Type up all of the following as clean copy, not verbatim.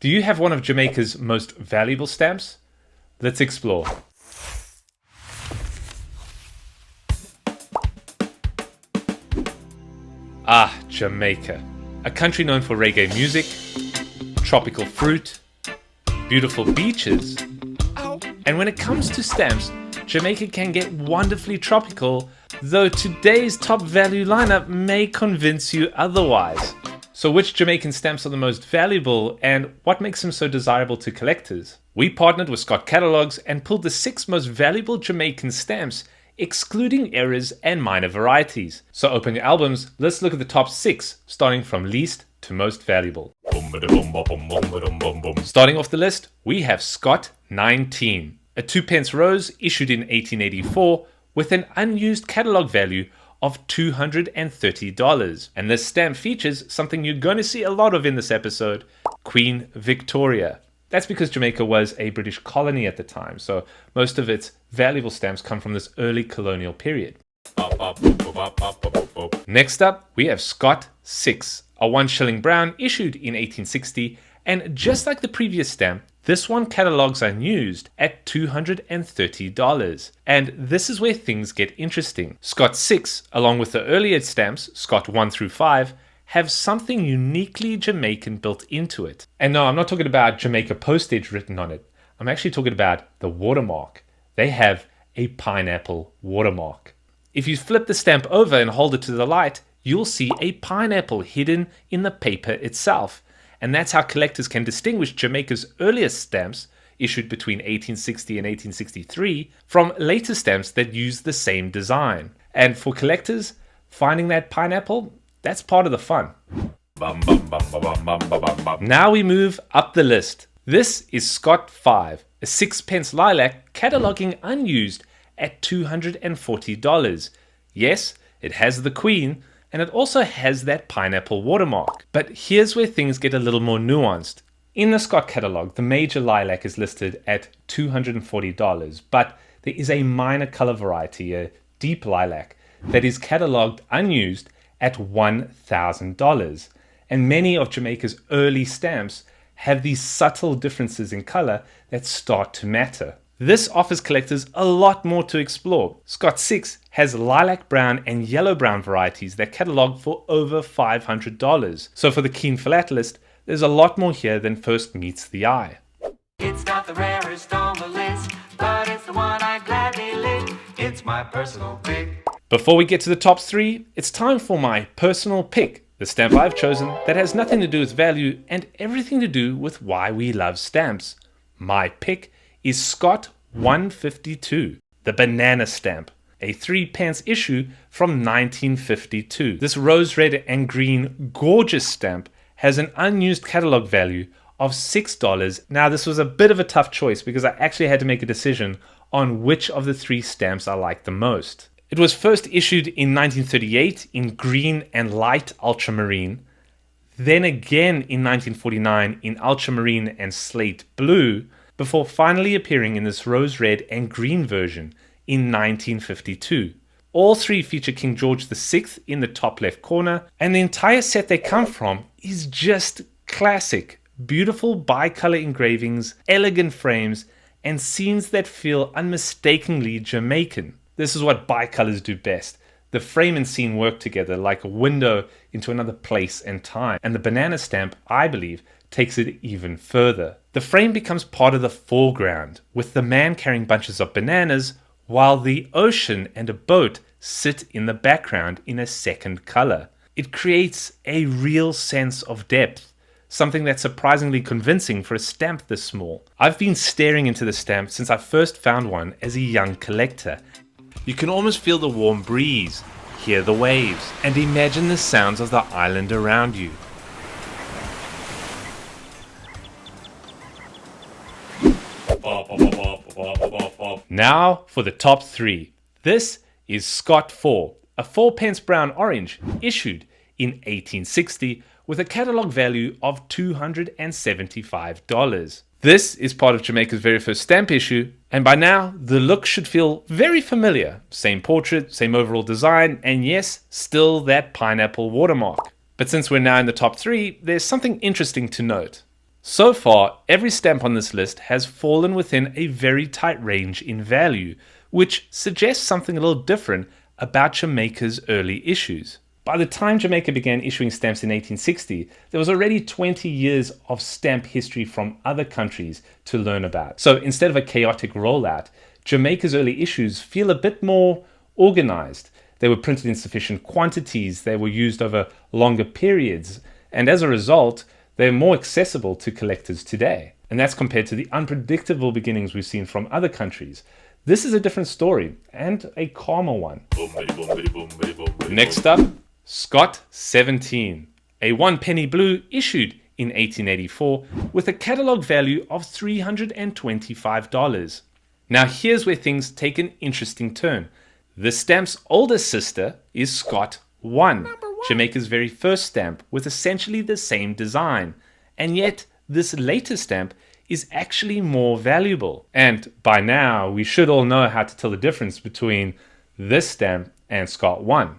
Do you have one of Jamaica's most valuable stamps? Let's explore. Ah, Jamaica. A country known for reggae music, tropical fruit, beautiful beaches, and when it comes to stamps, Jamaica can get wonderfully tropical, though today's top value lineup may convince you otherwise. So which Jamaican stamps are the most valuable and what makes them so desirable to collectors? We partnered with Scott Catalogs and pulled the 6 most valuable Jamaican stamps, excluding errors and minor varieties. So open your albums, let's look at the top 6, starting from least to most valuable. Starting off the list, we have Scott 19, a 2p rose issued in 1884 with an unused catalogue value of $230. And this stamp features something you're going to see a lot of in this episode, Queen Victoria. That's because Jamaica was a British colony at the time, so most of its valuable stamps come from this early colonial period. Next up, we have Scott 6, a 1 shilling brown issued in 1860, and just like the previous stamp, this one catalogues unused at $230. And this is where things get interesting. Scott 6, along with the earlier stamps, Scott 1 through 5, have something uniquely Jamaican built into it. And no, I'm not talking about Jamaica postage written on it. I'm actually talking about the watermark. They have a pineapple watermark. If you flip the stamp over and hold it to the light, you'll see a pineapple hidden in the paper itself. And that's how collectors can distinguish Jamaica's earliest stamps, issued between 1860 and 1863, from later stamps that use the same design. And for collectors, finding that pineapple, that's part of the fun. Now we move up the list. This is Scott 5, a 6p lilac cataloguing unused at $240. Yes, it has the Queen, and it also has that pineapple watermark. But here's where things get a little more nuanced. In the Scott catalogue, the major lilac is listed at $240, but there is a minor color variety, a deep lilac, that is catalogued unused at $1,000. And many of Jamaica's early stamps have these subtle differences in color that start to matter. This offers collectors a lot more to explore. Scott 6 has lilac brown and yellow brown varieties that catalog for over $500. So for the keen philatelist, there's a lot more here than first meets the eye. It's not the rarest on the list, but it's the one I gladly lick. It's my personal pick. Before we get to the top 3, it's time for my personal pick, the stamp I've chosen that has nothing to do with value and everything to do with why we love stamps. My pick is Scott 152, the banana stamp, a 3p issue from 1952. This rose red and green gorgeous stamp has an unused catalogue value of $6. Now this was a bit of a tough choice because I actually had to make a decision on which of the 3 stamps I liked the most. It was first issued in 1938 in green and light ultramarine, then again in 1949 in ultramarine and slate blue, before finally appearing in this rose red and green version in 1952. All 3 feature King George VI in the top left corner, and the entire set they come from is just classic. Beautiful bicolor engravings, elegant frames, and scenes that feel unmistakably Jamaican. This is what bicolors do best. The frame and scene work together like a window into another place and time, and the banana stamp, I believe, takes it even further. The frame becomes part of the foreground, with the man carrying bunches of bananas, while the ocean and a boat sit in the background in a second color. It creates a real sense of depth, something that's surprisingly convincing for a stamp this small. I've been staring into the stamp since I first found one as a young collector. You can almost feel the warm breeze, hear the waves, and imagine the sounds of the island around you. Now for the top 3. This is Scott 4, a 4p brown orange issued in 1860 with a catalogue value of $275. This is part of Jamaica's very first stamp issue, and by now the look should feel very familiar. Same portrait, same overall design, and yes, still that pineapple watermark. But since we're now in the top 3, there's something interesting to note. So far, every stamp on this list has fallen within a very tight range in value, which suggests something a little different about Jamaica's early issues. By the time Jamaica began issuing stamps in 1860, there was already 20 years of stamp history from other countries to learn about. So instead of a chaotic rollout, Jamaica's early issues feel a bit more organized. They were printed in sufficient quantities, they were used over longer periods, and as a result, they're more accessible to collectors today. And that's compared to the unpredictable beginnings we've seen from other countries. This is a different story, and a calmer one. Next up, Scott 17, a 1 penny blue issued in 1884 with a catalogue value of $325. Now here's where things take an interesting turn. The stamp's older sister is Scott 1, Jamaica's very first stamp with essentially the same design, and yet this later stamp is actually more valuable. And by now we should all know how to tell the difference between this stamp and Scott 1.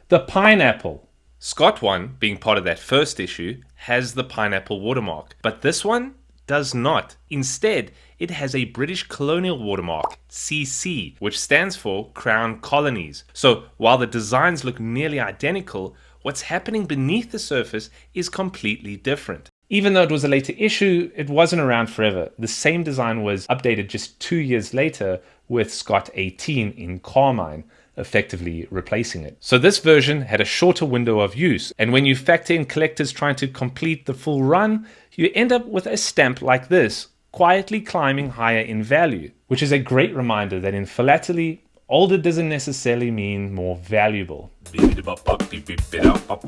The pineapple. Scott 1, being part of that first issue, has the pineapple watermark, but this one does not. Instead, it has a British colonial watermark, CC, which stands for Crown Colonies. So while the designs look nearly identical, what's happening beneath the surface is completely different. Even though it was a later issue, it wasn't around forever. The same design was updated just 2 years later with Scott 18 in carmine, effectively replacing it. So this version had a shorter window of use, and when you factor in collectors trying to complete the full run, you end up with a stamp like this, quietly climbing higher in value, which is a great reminder that in philately, older doesn't necessarily mean more valuable.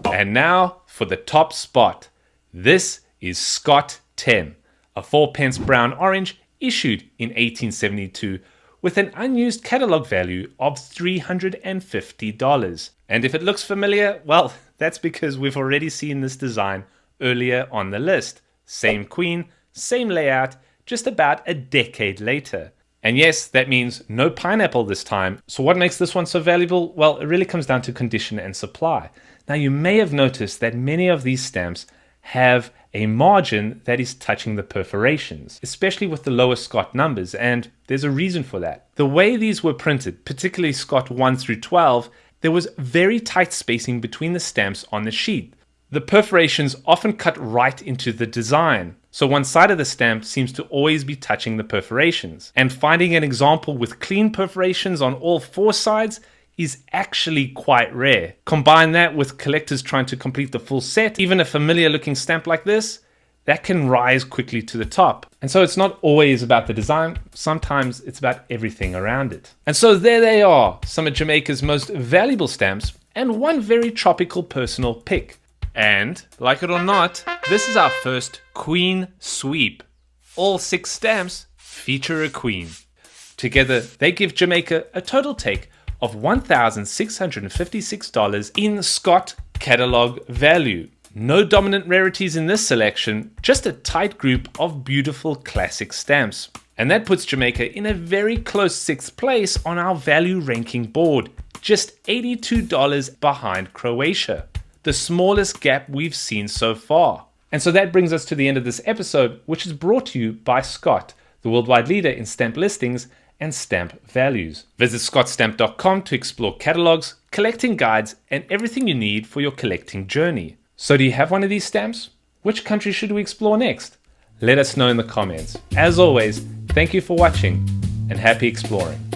And now for the top spot. This is Scott 10, a 4 pence brown orange issued in 1872 with an unused catalogue value of $350. And if it looks familiar, well, that's because we've already seen this design earlier on the list. Same queen, same layout, just about a decade later. And yes, that means no pineapple this time. So what makes this one so valuable? Well, it really comes down to condition and supply. Now you may have noticed that many of these stamps have a margin that is touching the perforations, especially with the lower Scott numbers, and there's a reason for that. The way these were printed, particularly Scott 1 through 12, there was very tight spacing between the stamps on the sheet. The perforations often cut right into the design, so one side of the stamp seems to always be touching the perforations. And finding an example with clean perforations on all 4 sides is actually quite rare. Combine that with collectors trying to complete the full set, even a familiar looking stamp like this, that can rise quickly to the top. And so it's not always about the design, sometimes it's about everything around it. And so there they are, some of Jamaica's most valuable stamps, and one very tropical personal pick. And, like it or not, this is our first Queen Sweep. All 6 stamps feature a queen. Together, they give Jamaica a total take of $1,656 in Scott catalog value. No dominant rarities in this selection, just a tight group of beautiful classic stamps. And that puts Jamaica in a very close 6th place on our value ranking board, just $82 behind Croatia, the smallest gap we've seen so far. And so that brings us to the end of this episode, which is brought to you by Scott, the worldwide leader in stamp listings and stamp values. Visit scottstamp.com to explore catalogs, collecting guides, and everything you need for your collecting journey. So do you have one of these stamps? Which country should we explore next? Let us know in the comments. As always, thank you for watching and happy exploring.